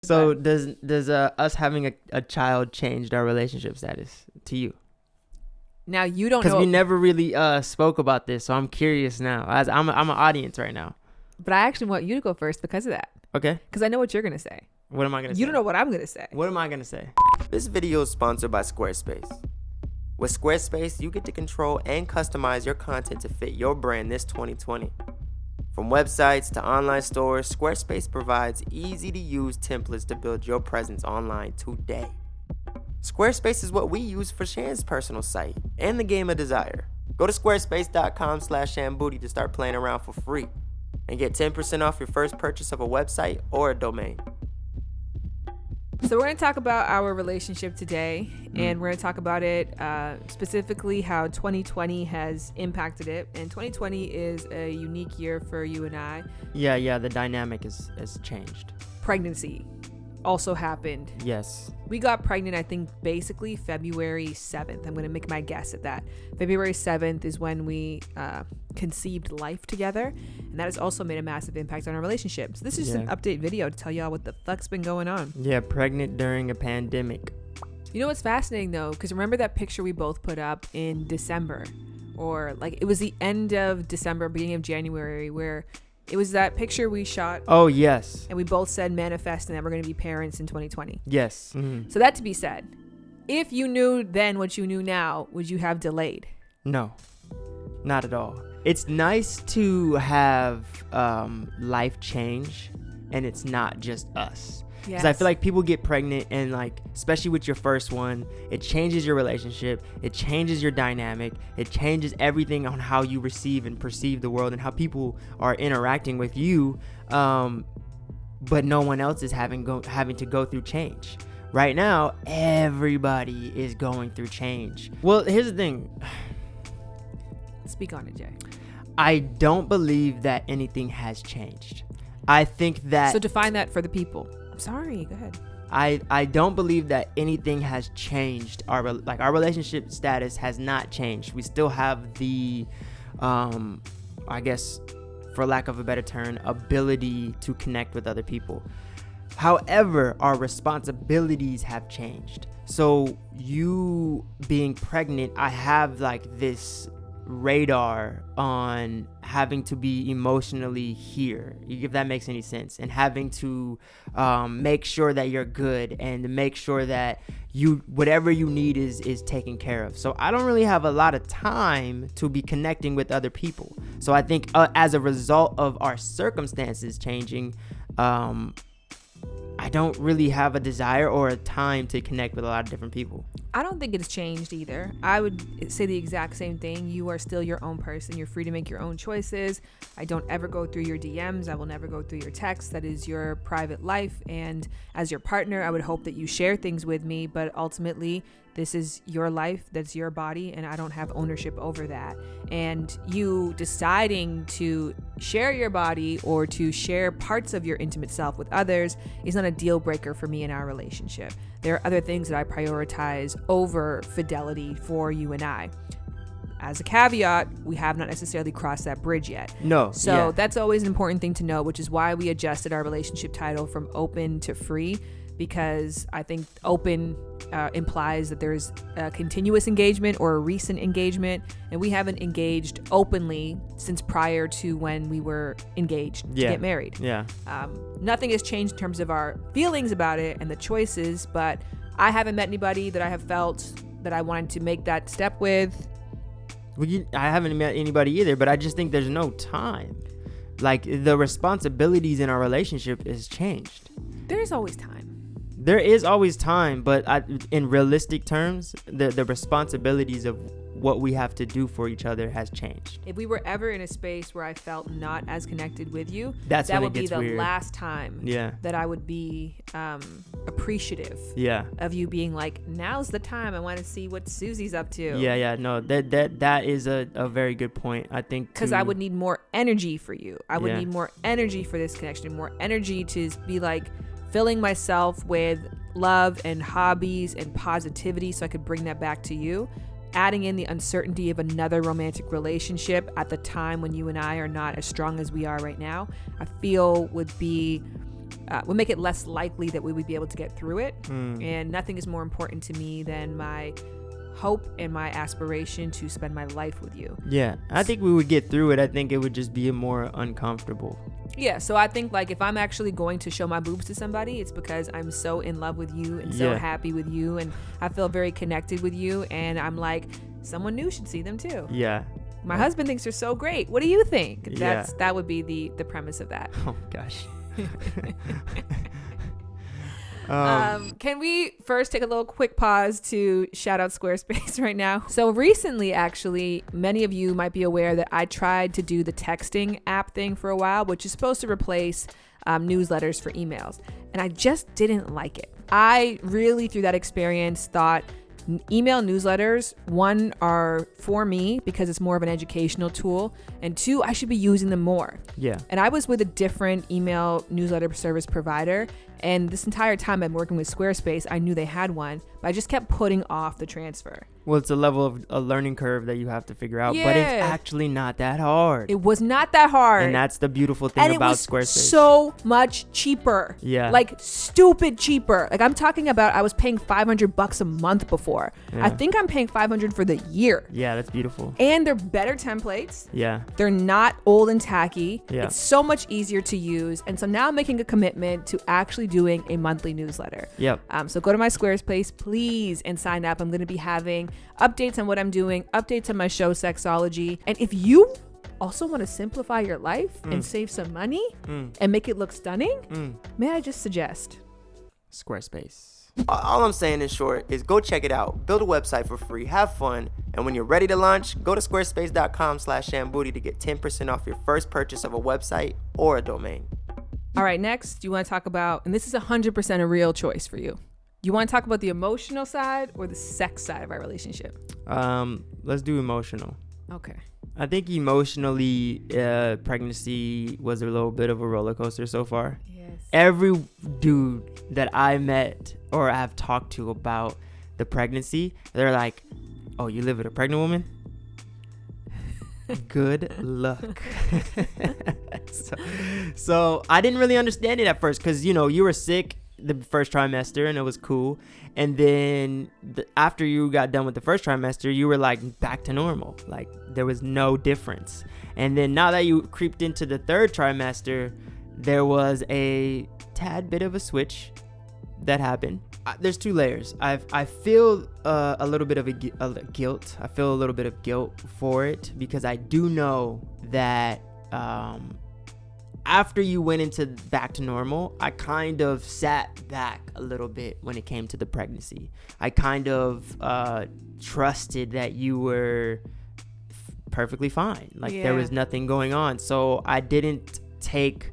So does us having a child changed our relationship status to you? Now you don't know. Because we never really spoke about this, so I'm curious now. As I'm an audience right now. But I actually want you to go first because of that. Okay. Because I know what you're going to say. What am I going to say? You don't know what I'm going to say. What am I going to say? This video is sponsored by Squarespace. With Squarespace, you get to control and customize your content to fit your brand this 2020. From websites to online stores, Squarespace provides easy-to-use templates to build your presence online today. Squarespace is what we use for Shan's personal site and the Game of Desire. Go to squarespace.com/ShanBoody to start playing around for free and get 10% off your first purchase of a website or a domain. So we're going to talk about our relationship today, and we're going to talk about it specifically how 2020 has impacted it. And 2020 is a unique year for you and I. Yeah, the dynamic has changed. Pregnancy also happened. Yes. We got pregnant, I think, basically February 7th. I'm going to make my guess at that. February 7th is when we conceived life together, and that has also made a massive impact on our relationship. So this is just an update video to tell y'all what the fuck's been going on. Yeah, pregnant during a pandemic. You know what's fascinating, though? Because remember that picture we both put up in December? Or, like, it was the end of December, beginning of January, where it was that picture we shot. Oh, yes. And we both said manifesting that we're going to be parents in 2020. Yes. Mm-hmm. So that to be said, if you knew then what you knew now, would you have delayed? No, not at all. It's nice to have life change, and it's not just us. Because I feel like people get pregnant and, like, especially with your first one, it changes your relationship, it changes your dynamic, it changes everything on how you receive and perceive the world and how people are interacting with you, but no one else is having to go through change. Right now, everybody is going through change. Well, here's the thing. Speak on it, Jay. I don't believe that anything has changed. I think that... So define that for the people. Sorry, go ahead. I don't believe that anything has changed. Our relationship status has not changed. We still have the, I guess, for lack of a better term, ability to connect with other people. However, our responsibilities have changed. So you being pregnant, I have like this radar on having to be emotionally here, if that makes any sense, and having to make sure that you're good and to make sure that whatever you need is taken care of. So I don't really have a lot of time to be connecting with other people. So I think as a result of our circumstances changing, I don't really have a desire or a time to connect with a lot of different people. I don't think it's changed either. I would say the exact same thing. You are still your own person. You're free to make your own choices. I don't ever go through your DMs. I will never go through your texts. That is your private life. And as your partner, I would hope that you share things with me. But ultimately, this is your life. That's your body. And I don't have ownership over that. And you deciding to share your body or to share parts of your intimate self with others is not a deal breaker for me in our relationship. There are other things that I prioritize over fidelity for you and I. As a caveat, we have not necessarily crossed that bridge yet. No. So that's always an important thing to know, which is why we adjusted our relationship title from open to free, because I think open implies that there's a continuous engagement or a recent engagement, and we haven't engaged openly since prior to when we were engaged to get married. Yeah. Nothing has changed in terms of our feelings about it and the choices, but I haven't met anybody that I have felt that I wanted to make that step with. Well, I haven't met anybody either, but I just think there's no time. Like, the responsibilities in our relationship has changed. There's always time. There is always time, but in realistic terms, the responsibilities of what we have to do for each other has changed. If we were ever in a space where I felt not as connected with you, that would be the weird. Last time that I would be appreciative of you being like, now's the time. I want to see what Susie's up to. No, that is a very good point. I think because I would need more energy for you. I would need more energy for this connection, more energy to be like filling myself with love and hobbies and positivity so I could bring that back to you. Adding in the uncertainty of another romantic relationship at the time when you and I are not as strong as we are right now, I feel would be would make it less likely that we would be able to get through it. And nothing is more important to me than my hope and my aspiration to spend my life with you. Yeah, I think we would get through it. I think it would just be more uncomfortable. Yeah, so I think like if I'm actually going to show my boobs to somebody, it's because I'm so in love with you and so happy with you, and I feel very connected with you, and I'm like, someone new should see them too. Yeah. My husband thinks they're so great. What do you think? That would be the premise of that. Oh gosh. Can we first take a little quick pause to shout out Squarespace right now? So recently, actually, many of you might be aware that I tried to do the texting app thing for a while, which is supposed to replace newsletters for emails. And I just didn't like it. I really, through that experience, thought email newsletters, one, are for me because it's more of an educational tool, and two, I should be using them more. Yeah. And I was with a different email newsletter service provider, and this entire time I'm working with Squarespace, I knew they had one, but I just kept putting off the transfer. Well, it's a level of a learning curve that you have to figure out, but it's actually not that hard. It was not that hard. And that's the beautiful thing about Squarespace. And it was so much cheaper. Yeah. Like stupid cheaper. Like I'm talking about, I was paying $500 a month before. Yeah. I think I'm paying $500 for the year. Yeah, that's beautiful. And they're better templates. Yeah. They're not old and tacky. Yeah. It's so much easier to use. And so now I'm making a commitment to actually doing a monthly newsletter. Yep. So go to my Squarespace, please, and sign up. I'm going to be having updates on what I'm doing, updates on my show Sexology. And if you also want to simplify your life and save some money and make it look stunning, may I just suggest Squarespace. All I'm saying in short is go check it out. Build a website for free, have fun, and when you're ready to launch, go to squarespace.com/ShanBoody to get 10% off your first purchase of a website or a domain. All right, next, you want to talk about, and this is 100% a real choice for you. You want to talk about the emotional side or the sex side of our relationship? Let's do emotional. Okay. I think emotionally, pregnancy was a little bit of a roller coaster so far. Yes. Every dude that I met or have talked to about the pregnancy, they're like, "Oh, you live with a pregnant woman? Good luck." So I didn't really understand it at first because, you were sick the first trimester and it was cool. And then after you got done with the first trimester, you were like back to normal. Like there was no difference. And then now that you creeped into the third trimester, there was a tad bit of a switch that happened. There's two layers. I feel a little bit of guilt. I feel a little bit of guilt for it because I do know that after you went into back to normal, I kind of sat back a little bit when it came to the pregnancy. I kind of trusted that you were perfectly fine. Like there was nothing going on. So I didn't take,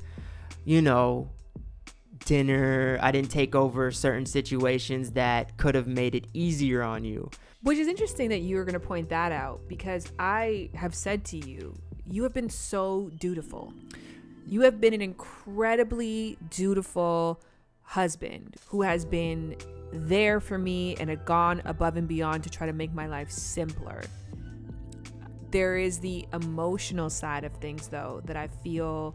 dinner. I didn't take over certain situations that could have made it easier on you. Which is interesting that you were going to point that out because I have said to you, you have been so dutiful. You have been an incredibly dutiful husband who has been there for me and had gone above and beyond to try to make my life simpler. There is the emotional side of things, though, that I feel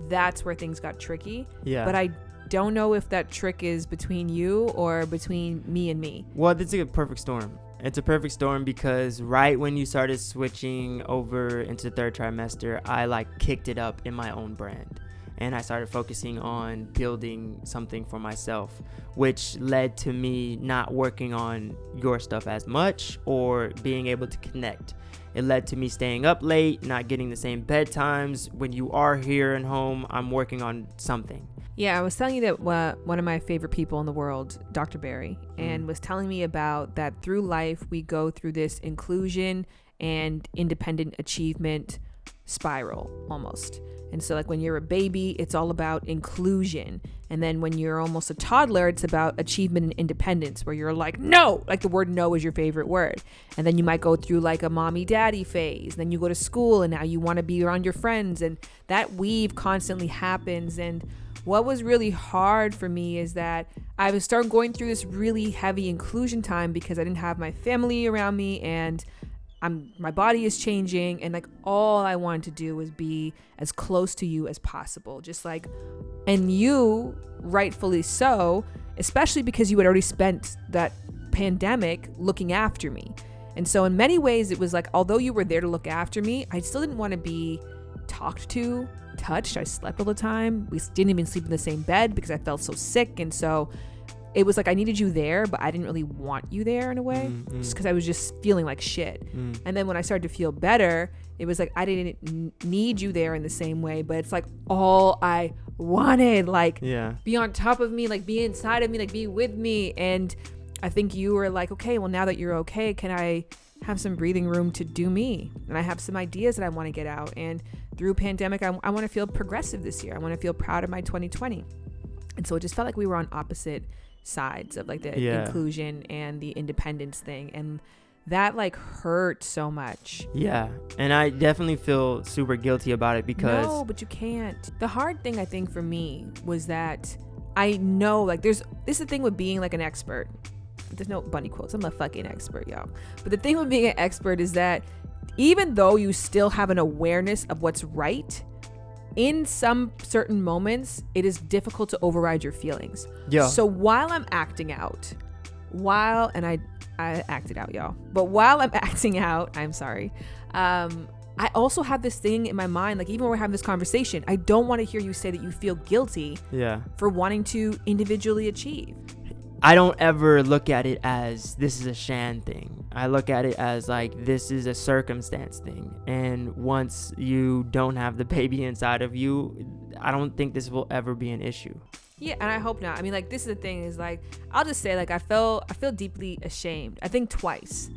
that's where things got tricky. Yeah. But I don't know if that trick is between you or between me and me. Well, it's a perfect storm. It's a perfect storm because right when you started switching over into the third trimester, I kicked it up in my own brand. And I started focusing on building something for myself, which led to me not working on your stuff as much or being able to connect. It led to me staying up late, not getting the same bedtimes. When you are here and home, I'm working on something. Yeah, I was telling you that one of my favorite people in the world, Dr. Barry, and was telling me about that through life, we go through this inclusion and independent achievement spiral almost. And so when you're a baby, it's all about inclusion. And then when you're almost a toddler, it's about achievement and independence, where you're like, no, the word no is your favorite word. And then you might go through a mommy daddy phase. Then you go to school and now you want to be around your friends. And that weave constantly happens. And what was really hard for me is that I was going through this really heavy inclusion time because I didn't have my family around me and my body is changing, and like all I wanted to do was be as close to you as possible, just like, and you rightfully so, especially because you had already spent that pandemic looking after me. And so in many ways it was like, although you were there to look after me, I still didn't want to be talked to, touched. I slept all the time. We didn't even sleep in the same bed because I felt so sick. And so it was like I needed you there, but I didn't really want you there in a way, just because I was just feeling like shit. And then when I started to feel better, it was like I didn't need you there in the same way, but it's like all I wanted, like be on top of me, like be inside of me, like be with me. And I think you were like, okay, well, now that you're okay, can I have some breathing room to do me? And I have some ideas that I want to get out. And through pandemic, I want to feel progressive this year. I want to feel proud of my 2020. And so it just felt like we were on opposite sides of like the inclusion and the independence thing. And that like hurt so much. Yeah. And I definitely feel super guilty about it because... No, but you can't. The hard thing I think for me was that I know like this is the thing with being like an expert. There's no bunny quotes. I'm a fucking expert, y'all. But the thing with being an expert is that even though you still have an awareness of what's right, in some certain moments, it is difficult to override your feelings. Yeah. So while I'm acting out, and I acted out, y'all. But while I'm acting out, I'm sorry. I also have this thing in my mind, like even when we're having this conversation, I don't want to hear you say that you feel guilty for wanting to individually achieve. I don't ever look at it as this is a Shan thing. I look at it as like this is a circumstance thing. And once you don't have the baby inside of you, I don't think this will ever be an issue. Yeah, and I hope not. I mean, like this is the thing is like, I'll just say like I feel deeply ashamed. I think twice.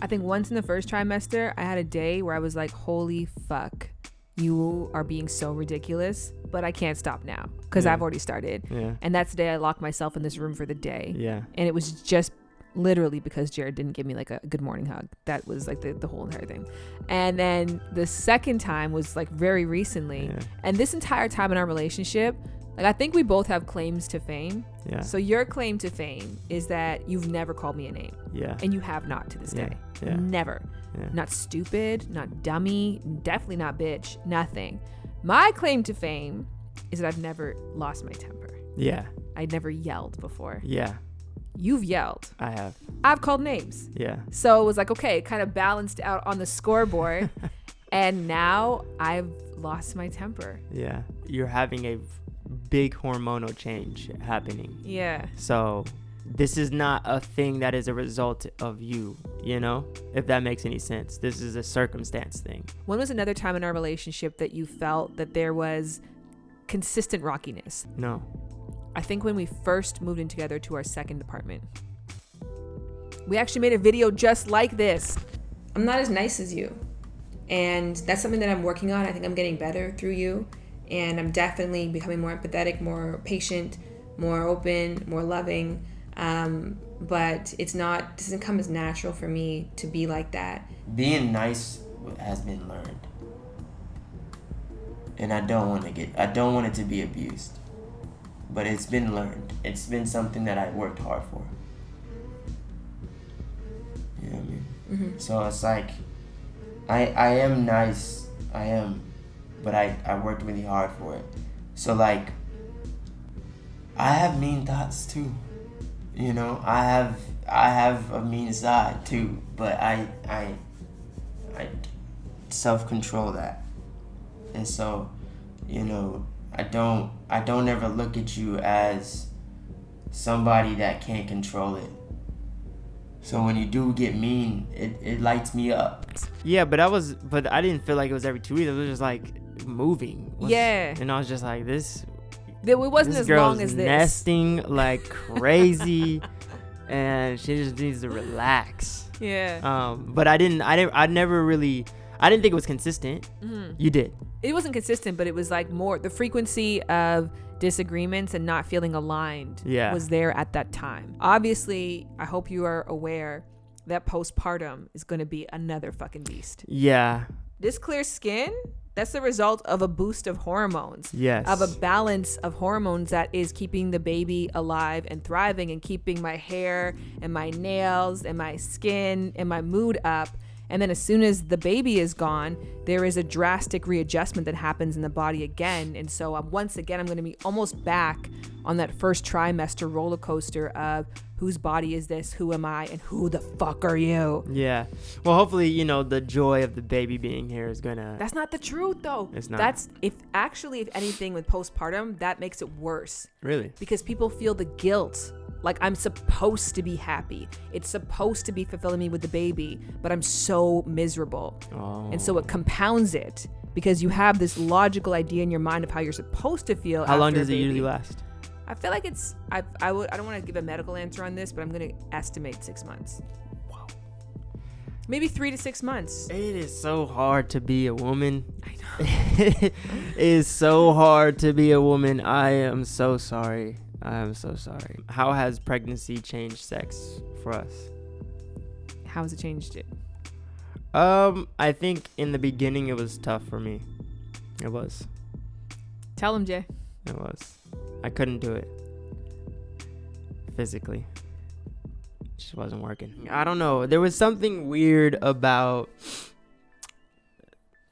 I think once in the first trimester, I had a day where I was like, holy fuck, you are being so ridiculous, but I can't stop now because I've already started. Yeah. And that's the day I locked myself in this room for the day. Yeah. And it was just literally because Jared didn't give me like a good morning hug. That was like the whole entire thing. And then the second time was like very recently. Yeah. And this entire time in our relationship, like I think we both have claims to fame. Yeah. So your claim to fame is that you've never called me a name. Yeah. And you have not to this day. Yeah. Never. Yeah. Not stupid, not dummy, definitely not bitch, nothing. My claim to fame is that I've never lost my temper. Yeah. I'd never yelled before. Yeah. You've yelled. I have. I've called names. Yeah. So it was like, okay, it kind of balanced out on the scoreboard. And now I've lost my temper. Yeah. You're having a big hormonal change happening. Yeah. So this is not a thing that is a result of you, you know, if that makes any sense. This is a circumstance thing. When was another time in our relationship that you felt that there was consistent rockiness? No. I think when we first moved in together to our second apartment. We actually made a video just like this. I'm not as nice as you. And that's something that I'm working on. I think I'm getting better through you. And I'm definitely becoming more empathetic, more patient, more open, more loving. But doesn't come as natural for me to be like that. Being nice has been learned. And I don't want it to be abused. But it's been learned. It's been something that I worked hard for. You know what I mean? Mm-hmm. So it's like, I am nice. I am. But I worked really hard for it. So like, I have mean thoughts too. You know, I have a mean side too, but I self-control that. And so, you know, I don't ever look at you as somebody that can't control it. So when you do get mean, it lights me up. Yeah, but I didn't feel like it was every 2 weeks. It was just like moving. Yeah. And I was just like, it wasn't as long as this. Nesting like crazy, and she just needs to relax. Yeah. But I didn't think it was consistent. Mm-hmm. You did. It wasn't consistent, but it was like more the frequency of disagreements and not feeling aligned was there at that time. Obviously, I hope you are aware that postpartum is going to be another fucking beast. Yeah. This clear skin, that's the result of a boost of hormones. Yes. Of a balance of hormones that is keeping the baby alive and thriving and keeping my hair and my nails and my skin and my mood up. And then as soon as the baby is gone, there is a drastic readjustment that happens in the body again. And so once again, I'm going to be almost back on that first trimester roller coaster of whose body is this, who am I, and who the fuck are you? Yeah. Well, hopefully, you know, the joy of the baby being here is gonna. That's not the truth, though. It's not. That's if anything with postpartum, that makes it worse. Really? Because people feel the guilt. Like, I'm supposed to be happy. It's supposed to be fulfilling me with the baby, but I'm so miserable. Oh. And so it compounds it because you have this logical idea in your mind of how you're supposed to feel. How long does it usually last? I feel like it's, I don't want to give a medical answer on this, but I'm going to estimate 6 months. Wow. Maybe 3 to 6 months. It is so hard to be a woman. I know. It is so hard to be a woman. I am so sorry. I am so sorry. How has pregnancy changed sex for us? How has it changed it? I think in the beginning it was tough for me. It was. Tell him, Jay. It was. I couldn't do it physically. It just wasn't working. I don't know. There was something weird about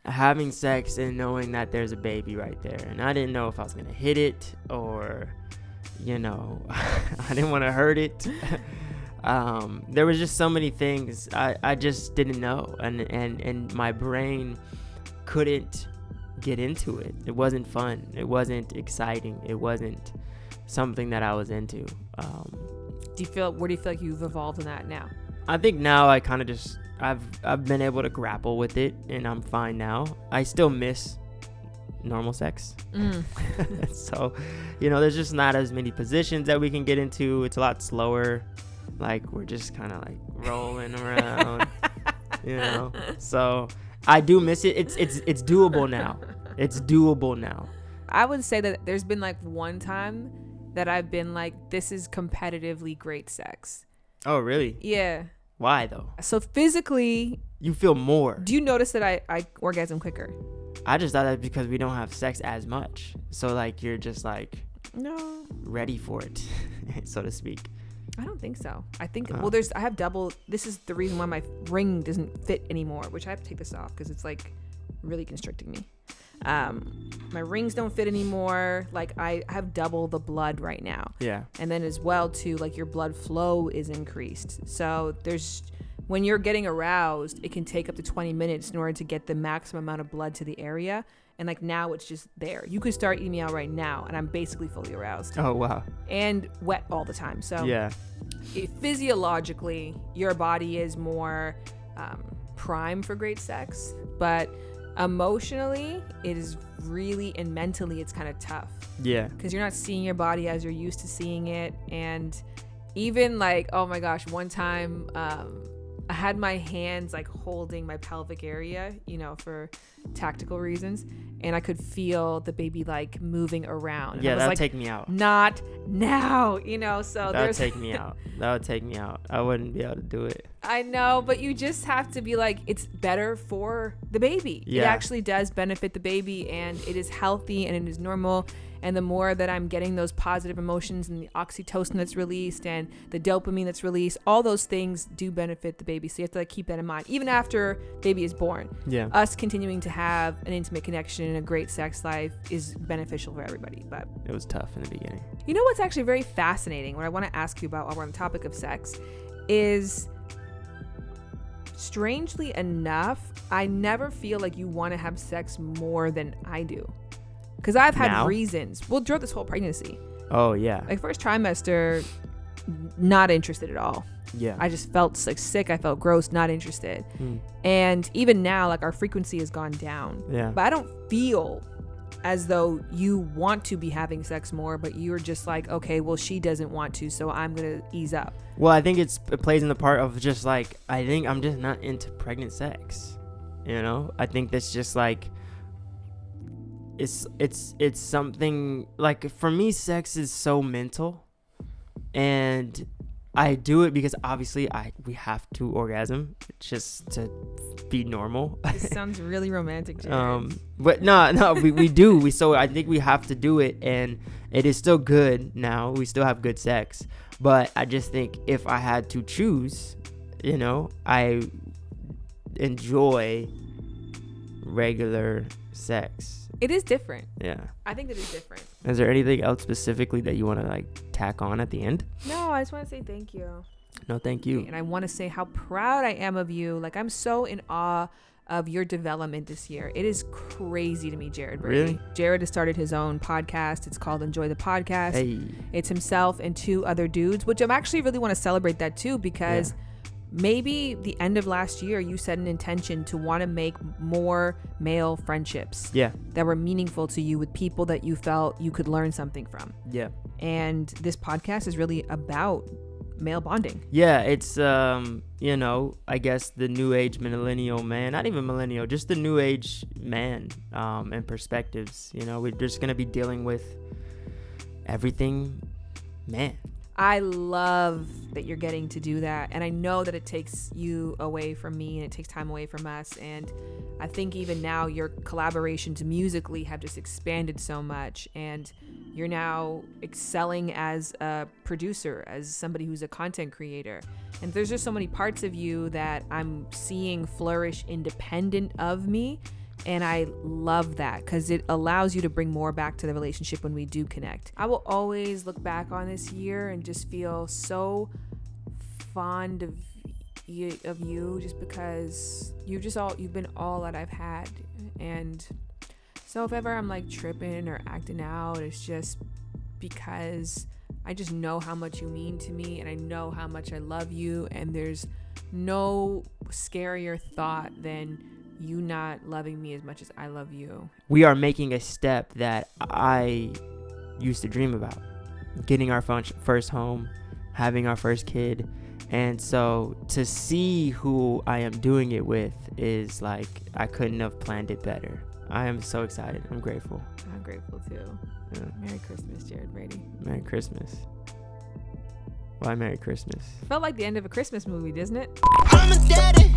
having sex and knowing that there's a baby right there. And I didn't know if I was going to hit it or, you know, I didn't want to hurt it. There was just so many things I just didn't know. And my brain couldn't get into it. It wasn't fun. It wasn't exciting. It wasn't something that I was into. Where do you feel like you've evolved in that now? I think now I kind of just I've been able to grapple with it and I'm fine now. I still miss normal sex. So, you know, there's just not as many positions that we can get into. It's a lot slower. Like, we're just kind of like rolling around, you know. So I do miss it. It's doable now. It's doable now. I would say that there's been like one time that I've been like, this is competitively great sex. Oh, really? Yeah. Why though? So physically, you feel more. Do you notice that I orgasm quicker? I just thought that because we don't have sex as much. So like you're just like no ready for it, so to speak. I don't think so. I think I have double. This is the reason why my ring doesn't fit anymore, which I have to take this off because it's like really constricting me. My rings don't fit anymore. Like I have double the blood right now. Yeah. And then as well too, like your blood flow is increased. So when you're getting aroused, it can take up to 20 minutes in order to get the maximum amount of blood to the area. And like now it's just there. You could start eating me out right now and I'm basically fully aroused. Oh, wow. And wet all the time. So yeah. Physiologically, your body is more prime for great sex. But emotionally, it is really, and mentally, it's kind of tough. Yeah. Because you're not seeing your body as you're used to seeing it. And even like, oh my gosh, one time I had my hands like holding my pelvic area, you know, for tactical reasons, and I could feel the baby like moving around. And yeah, that would like, take me out. Not now, you know. So that would take me out. That would take me out. I wouldn't be able to do it. I know, but you just have to be like, it's better for the baby. Yeah. It actually does benefit the baby, and it is healthy and it is normal. And the more that I'm getting those positive emotions and the oxytocin that's released and the dopamine that's released, all those things do benefit the baby. So you have to like keep that in mind. Even after baby is born, yeah, us continuing to have an intimate connection and a great sex life is beneficial for everybody. But it was tough in the beginning. You know what's actually very fascinating, what I want to ask you about while we're on the topic of sex, is strangely enough, I never feel like you want to have sex more than I do. Because I've had reasons. Well, throughout this whole pregnancy. Oh, yeah. Like first trimester, not interested at all. Yeah. I just felt like sick. I felt gross, not interested. And even now, like our frequency has gone down. Yeah. But I don't feel as though you want to be having sex more, but you're just like, okay, well, she doesn't want to, so I'm going to ease up. Well, I think it plays in the part of just like, I think I'm just not into pregnant sex. You know? I think that's just like, it's something like, for me, sex is so mental, and I do it because obviously we have to orgasm just to be normal. This sounds really romantic, Jared. But no, we do. So I think we have to do it, and it is still good now. We still have good sex, but I just think if I had to choose, you know, I enjoy regular sex. It is different. Yeah. I think it is different. Is there anything else specifically that you want to like tack on at the end? No, I just want to say thank you. No, thank you. And I want to say how proud I am of you. Like, I'm so in awe of your development this year. It is crazy to me, Jared Brady. Really? Jared has started his own podcast. It's called Enjoy the Podcast. Hey. It's himself and 2 other dudes, which I'm actually really want to celebrate that too, because maybe the end of last year you set an intention to want to make more male friendships that were meaningful to you with people that you felt you could learn something from. Yeah. And this podcast is really about male bonding. Yeah, it's you know, I guess the new age millennial man, not even millennial, just the new age man, and perspectives. You know, we're just gonna be dealing with everything man. I love that you're getting to do that, and I know that it takes you away from me and it takes time away from us, and I think even now your collaborations musically have just expanded so much, and you're now excelling as a producer, as somebody who's a content creator, and there's just so many parts of you that I'm seeing flourish independent of me. And I love that because it allows you to bring more back to the relationship when we do connect. I will always look back on this year and just feel so fond of you just because you've been all that I've had. And so if ever I'm like tripping or acting out, it's just because I just know how much you mean to me and I know how much I love you, and there's no scarier thought than you not loving me as much as I love you. We are making a step that I used to dream about, getting our first home, having our first kid. And so to see who I am doing it with is like, I couldn't have planned it better. I am so excited. I'm grateful. I'm grateful too. Yeah. Merry Christmas, Jared Brady. Merry Christmas. Why Merry Christmas? Felt like the end of a Christmas movie, doesn't it? I'm a daddy.